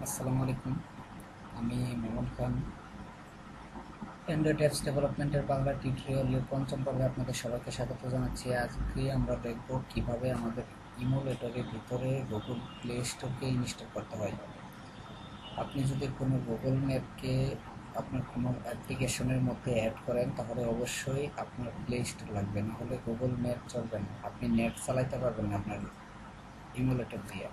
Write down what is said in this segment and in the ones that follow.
আসসালামু আলাইকুম। আমি মোহাম্মদ খান। অ্যান্ড্রয়েড অ্যাপস ডেভেলপমেন্টের বাংলা টিউটোরিয়ালের পঞ্চম পর্বে আপনাদের সবাইকে স্বাগত জানাচ্ছি। আজকে আমরা দেখব কিভাবে আমাদের ইমুলেটরের ভিতরে গুগল প্লে স্টোরকে ইনস্টল করতে হয়। আপনি যদি কোনো গুগল ম্যাপকে আপনার কোনো অ্যাপ্লিকেশনের মধ্যে অ্যাড করেন তাহলে অবশ্যই আপনার প্লে স্টোর লাগবে, না হলে গুগল ম্যাপ চলবে না, আপনি নেট চালাইতে পারবেন না আপনার ইমুলেটর দিয়ে।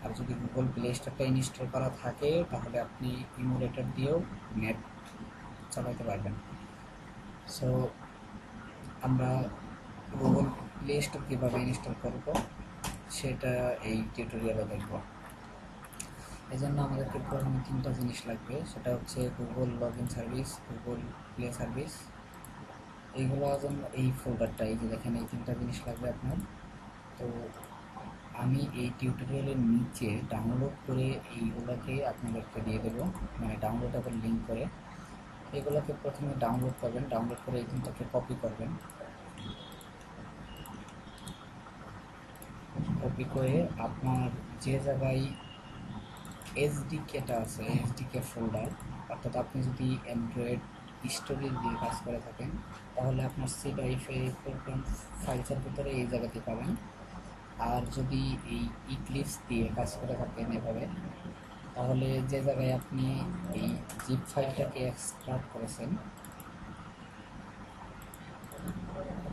আর যদি গুগল প্লে স্টোরটা ইনস্টল করা থাকে তাহলে আপনি ইমুলেটর দিয়েও নেট চালাতে পারবেন। সো আমরা গুগল প্লে স্টোর কীভাবে ইনস্টল করব সেটা এই টিউটোরিয়ালে দেখব। এই জন্য আমাদেরকে প্রথমে তিনটা জিনিস লাগবে, সেটা হচ্ছে Google log in service, Google play service. এইগুলো জন্য এই ফোল্ডারটা, এই যে দেখেন, এই তিনটা জিনিস লাগবে আপনার। তো আমি এই টিউটোরিয়ালের নিচে ডাউনলোড করে এইগুলোকে আপনাদেরকে দিয়ে দেবো, মানে ডাউনলোডেবল লিঙ্ক করে। এগুলোকে প্রথমে ডাউনলোড করবেন, ডাউনলোড করে এই তিনটাকে কপি করবেন। কপি করে আপনার যে জায়গায় এসডিকেটা আছে, এসডিকে ফোল্ডার, অর্থাৎ আপনি যদি অ্যান্ড্রয়েড স্টোরেজ দিয়ে কাজ করে থাকেন তাহলে আপনার সি ড্রাইভে প্রোগ্রাম ফাইলসের ভিতরে এই জায়গাতে পাবেন। আর যদি এই ইক্লিপস দিয়ে কাজ করে থাকেন এভাবে, তাহলে যে জায়গায় আপনি এই জিপ ফাইলটাকে এক্সট্রাক্ট করেছেন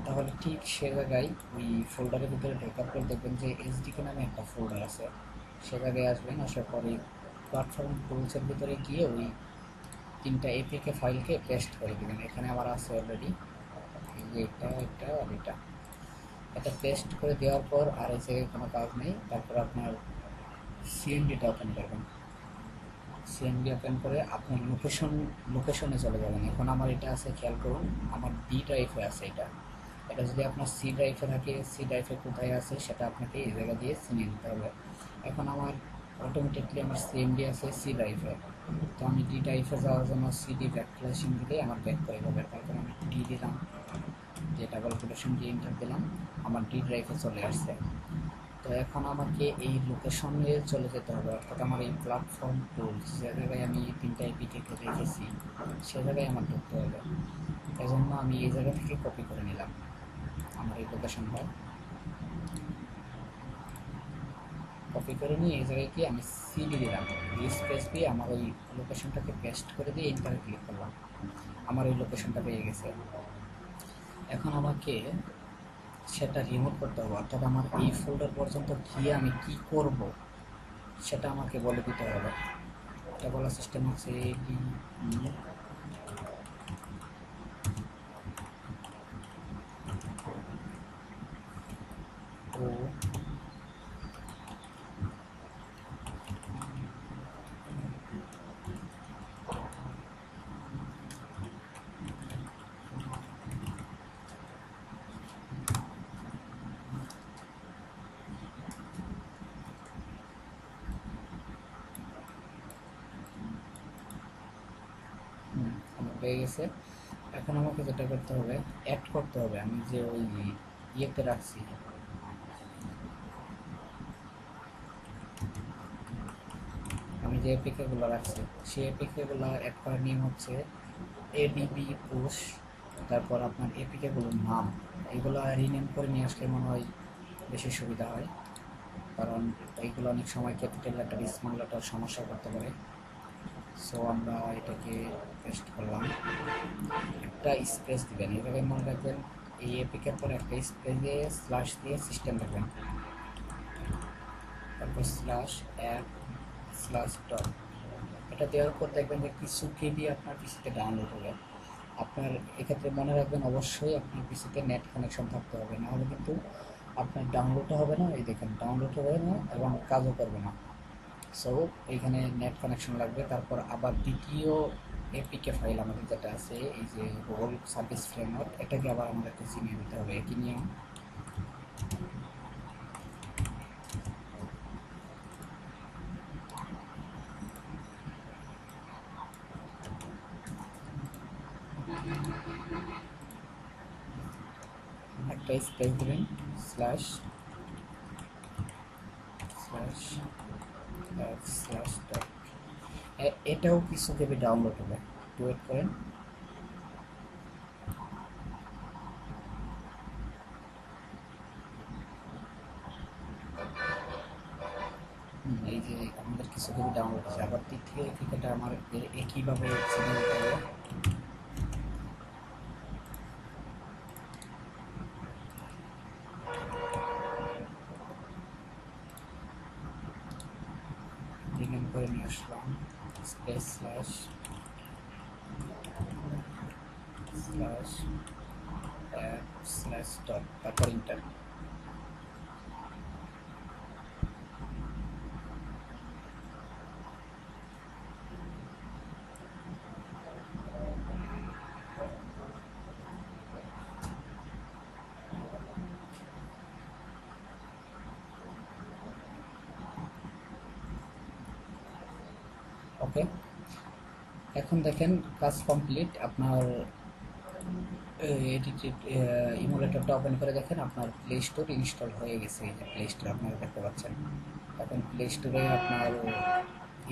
তাহলে ঠিক সে জায়গায় ওই ফোল্ডারের ভিতরে ঢোকার পর দেখবেন যে এসডিকে নামে একটা ফোল্ডার আছে। সে জায়গায় আসবেন, আসার পরে প্ল্যাটফর্ম টুলসের ভিতরে গিয়ে ওই তিনটা এপিকে ফাইলকে পেস্ট করে দেবেন। এখানে আমার আছে অলরেডি, এটা এটা আর এটা পেস্ট করে দেওয়ার পর আর এই জায়গায় কোনো কাজ নেই। তারপর আপনার সিএমডিটা ওপেন করবেন। সিএমডি ওপেন করে আপনার লোকেশনে চলে যাবেন। এখন আমার এটা আছে, খেয়াল করুন, আমার ডি ড্রাইভে আছে এটা। এটা যদি আপনার সি ড্রাইভে থাকে, সি ড্রাইভে কোথায় আছে সেটা আপনাকে এই জায়গা দিয়ে চিনিয়ে নিতে হবে। এখন আমার অটোমেটিকলি আমার সিএমডি আছে সি ড্রাইভে, তো আমি ডি ড্রাইভে যাওয়ার জন্য সিডি ব্যাকস্ল্যাশিং দিলে আমার ব্যাক করে যাবে। তারপর আমি ডি দিলাম, যে ডাবল কোটেশন দিয়ে এন্টার দিলাম, আমার ডি ড্রাইভে চলে আসছে। তো এখন আমাকে এই লোকেশনে চলে যেতে হবে, অর্থাৎ আমার এই প্ল্যাটফর্ম টুলস যে জায়গায় আমি তিনটা এপিকে রেখেছি সে জায়গায় আমার ঢুকতে হবে। এই জন্য আমি এই জায়গা থেকে কপি করে নিলাম আমার এই লোকেশনটা। কপি করে নিয়ে এই জায়গায় গিয়ে আমি সিডি দিলাম, স্পেস দিয়ে আমার ওই লোকেশনটাকে পেস্ট করে দিয়ে এন্টারে ক্লিক করলাম। আমার ওই লোকেশনটা পেয়ে গেছে। এখন আমাকে সেটা রিমুভ করতে হবে, অর্থাৎ আমার এই ফোল্ডার পর্যন্ত গিয়ে আমি কি করব সেটা আমাকে বলে দিতে হবে। এটা বলার সিস্টেম হচ্ছে ডি ও আমার পেয়ে গেছে। এখন আমাকে যেটা করতে হবে, অ্যাড করতে হবে। আমি যে ওই ইয়েতে রাখছি, আমি যে এপিকেগুলো রাখছি সেই এপিকেগুলো অ্যাড করার নিয়ম হচ্ছে এডিবি পুশ, তারপর আপনার এপিকেগুলোর নাম এগুলো রিনেম করে নিয়ে আসলে মনে হয় বেশি সুবিধা হয়, কারণ এইগুলো অনেক সময় ক্যাপিটাল লেটার স্মল লেটার সমস্যা করতে পারে। সো আমরা এটাকে পেস্ট করলাম। একটা স্পেস দিবেন, এইভাবে মনে রাখবেন, এই এপিকের পর একটা স্পেস দিয়ে স্ল্যাশ দিয়ে সিস্টেম রাখবেন, তারপর স্ল্যাশ অ্যাপ স্ল্যাশ ডট। এটা দেওয়ার পর দেখবেন যে কিছু কেবি আপনার পিসিতে ডাউনলোড হবে। আপনার এক্ষেত্রে মনে রাখবেন অবশ্যই আপনার পিসিতে নেট কানেকশন থাকতে হবে, নাহলে কিন্তু আপনার ডাউনলোডও হবে না, এই দেখেন ডাউনলোড হবে না এবং কাজও করবে না। সো এইখানে নেট কানেকশন লাগবে। তারপর আবার দ্বিতীয় এপিকে ফাইল আমাদের যেটা আছে, এই যে গুগল সার্ভিস ফ্রেমওয়ার্ক, এটাকে আবার আমাদেরকে চিনিয়ে দিতে হবে একই নিয়ম। একটা স্পেস দেবেন, স্ল্যাশ স্ল্যাশ স্ল্যাশ ডট। এটাও কিছু কেবি ডাউনলোড হবে, একটু ওয়েট করেন। এই যে আমাদের কিছু কেবি ডাউনলোড আছে, আবার দিক থেকে এটা আমার একইভাবে ছেড়ে দিতে হবে। রিনেম করে নিয়ে আসলাম, space slash slash app slash dot, তারপর ইন্টার। ওকে, এখন দেখেন কাজ কমপ্লিট। আপনার এডিটেড ইমুলেটরটা ওপেন করে দেখেন আপনার প্লে স্টোর ইনস্টল হয়ে গেছে। এই যে প্লে স্টোর আপনারা দেখতে পাচ্ছেন। এখন প্লে স্টোরে আপনার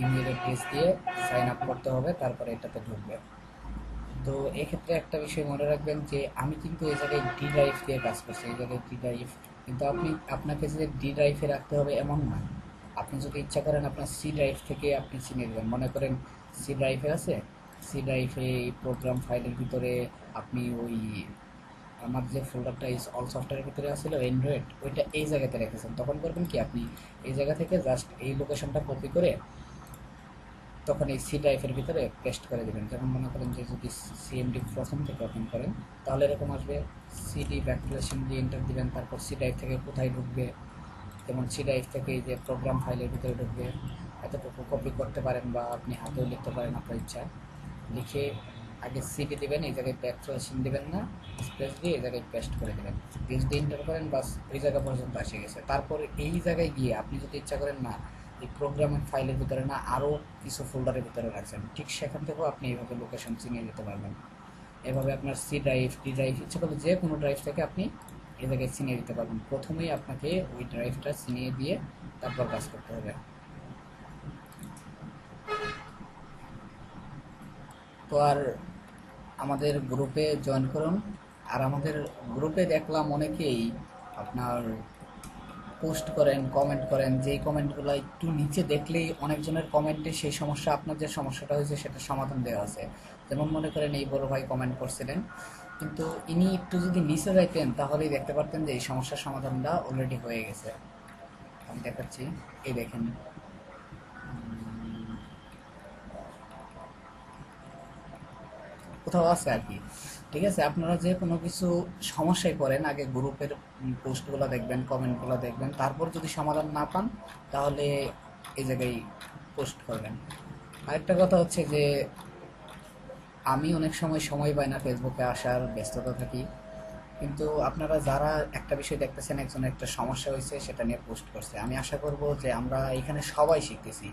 ইমেল অ্যাড্রেস দিয়ে সাইন আপ করতে হবে, তারপরে এটাতে ঢুকবে। তো এক্ষেত্রে একটা বিষয় মনে রাখবেন যে আমি কিন্তু এই জায়গায় ডি ড্রাইভ দিয়ে কাজ করছি, এই জায়গায় ডি ড্রাইভ, কিন্তু আপনাকে যে ডি ড্রাইভে রাখতে হবে এমন না। আপনি যদি ইচ্ছা করেন আপনার সি ড্রাইভ থেকে আপনি চিনে দেবেন। মনে করেন সি ড্রাইভে আছে, সি ড্রাইভে এই প্রোগ্রাম ফাইলের ভিতরে আপনি ওই আমার যে ফোল্ডারটা অল সফটওয়্যারের ভিতরে আসছিল অ্যান্ড্রয়েড, ওইটা এই জায়গাতে রেখেছেন। তখন করবেন কি, আপনি এই জায়গা থেকে জাস্ট এই লোকেশনটা কপি করে তখন এই সি ড্রাইভের ভিতরে পেস্ট করে দেবেন। যেমন মনে করেন যে যদি সিএমডি প্রথম থেকে ওপেন করেন তাহলে এরকম আসবে, সিডি ব্যাকস্ল্যাশন দিয়ে এন্টার দিবেন, তারপর সি ড্রাইভ থেকে কোথায় ঢুকবে, যেমন সি ড্রাইভ থেকে এই যে প্রোগ্রাম ফাইলের ভিতরে ঢুকবে, এতটুকু কপি করতে পারেন বা আপনি হাতেও লিখতে পারেন আপনার ইচ্ছা। লিখে আগে সিডি দিবেন, এই জায়গায় ব্যাকস্ল্যাশন দিবেন না, স্পেস দিয়ে এই জায়গায় পেস্ট করে দেবেন, পেস্ট দিয়ে এন্টার করেন, বাস ওই জায়গা পর্যন্ত এসে গেছে। তারপর এই জায়গায় গিয়ে আপনি যদি ইচ্ছা করেন না এই প্রোগ্রামের ফাইলের ভিতরে না আরও কিছু ফোল্ডারের ভিতরে রাখছেন, ঠিক সেখান থেকেও আপনি এইভাবে লোকেশন চিনিয়ে দিতে পারবেন। এভাবে আপনার সি ড্রাইভ, ডি ড্রাইভ, ইচ্ছা করলে যে কোনো ড্রাইভ থেকে আপনি এই জায়গায় চিনিয়ে দিতে পারবেন। প্রথমেই আপনাকে ওই ড্রাইভটা চিনিয়ে দিয়ে তারপর কাজ করতে হবে। তো আর আমাদের গ্রুপে জয়েন করুন। আর আমাদের গ্রুপে দেখলাম অনেকেই আপনার পোস্ট করেন, কমেন্ট করেন, যেই কমেন্টগুলো একটু নিচে দেখলেই অনেকজনের কমেন্টে সেই সমস্যা, আপনার যে সমস্যাটা হয়েছে সেটা সমাধান দেওয়া আছে। যেমন মনে করেন এই বড় ভাই কমেন্ট করছিলেন, কিন্তু ইনি একটু যদি নিচে যাইতেন তাহলেই দেখতে পারতেন যে এই সমস্যার সমাধানটা অলরেডি হয়ে গেছে। আমি দেখাচ্ছি, এই দেখেন কোথাও আছে আর কি। ঠিক আছে, আপনারা যে কোনো কিছু সমস্যায় পড়েন আগে গ্রুপের পোস্টগুলো দেখবেন, কমেন্টগুলো দেখবেন, তারপর যদি সমাধান না পান তাহলে এই জায়গায় পোস্ট করবেন। আরেকটা কথা হচ্ছে যে আমি অনেক সময় পাই না ফেসবুকে আসার, ব্যস্ততা থাকি, কিন্তু আপনারা যারা একটা বিষয় দেখতেছেন একজনের একটা সমস্যা হয়েছে সেটা নিয়ে পোস্ট করছে, আমি আশা করব যে আমরা এখানে সবাই শিখতেছি।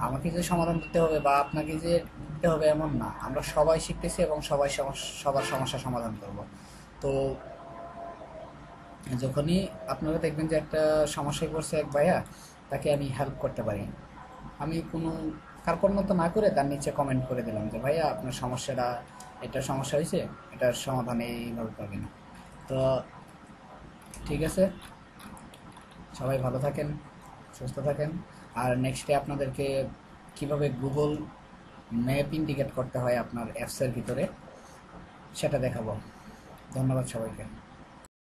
আমাকে যে সমাধান দিতে হবে বা আপনাকে যে দিতে হবে এমন না, আমরা সবাই শিখতেছি এবং সবাই সবার সমস্যা সমাধান করব। তো যখনই আপনারা দেখবেন যে একটা সমস্যায় পড়ছে এক ভাইয়া, তাকে আমি হেল্প করতে পারি, আমি কোনো কার্পণ্যতা না করে তার নিচে কমেন্ট করে দিলাম যে ভাইয়া আপনার সমস্যাটা, এটা সমস্যা হয়েছে, এটার সমাধান এইভাবে পাবেন। তো ঠিক আছে, সবাই ভালো থাকেন, সুস্থ থাকেন। আর নেক্সটে আপনাদেরকে কিভাবে গুগল ম্যাপ ইন্ডিকেট করতে হয় আপনার অ্যাপসের ভিতরে সেটা দেখাবো। ধন্যবাদ সবাইকে।